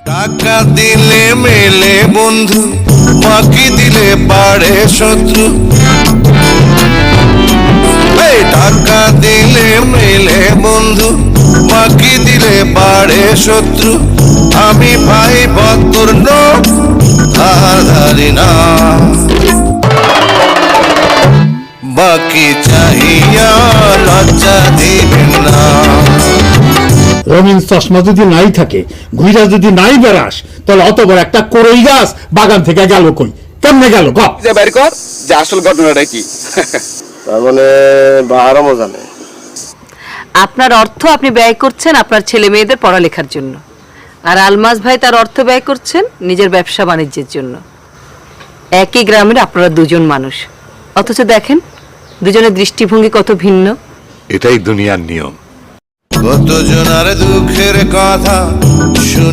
টাকা দিলে মেলে বন্ধু, বাকি দিলে বাড়ে শত্রু। এই টাকা দিলে মেলে বন্ধু, বাকি দিলে বাড়ে শত্রু। আমি ভাই বদর নোট ধারি না, বাকি চাহিয়া লজ্জা দিবেন না। রঙিন চশমা যদি নাই থাকে, ঘুইরা যদি নাই বেড়াস, তাহলে অত বড় একটা করই গাছ বাগান থেকে গেল কই? কেমনে গেল গপ যে বের কর যে আসল ঘটনাটা কি। তার মানে বাহারা মজা নেই। আপনার অর্থ আপনি ব্যয় করছেন আপনার ছেলে মেয়েদের পড়ালেখার জন্য, আর আলমাজ ভাই তার অর্থ ব্যয় করছেন নিজের ব্যবসা বাণিজ্যের জন্য। একই গ্রামের আপনারা দুজন মানুষ, অথচ দেখেন দুজনের দৃষ্টিভঙ্গি কত ভিন্ন। এটাই দুনিয়ার নিয়ম। কতজনের দুঃখের কথা শুনি।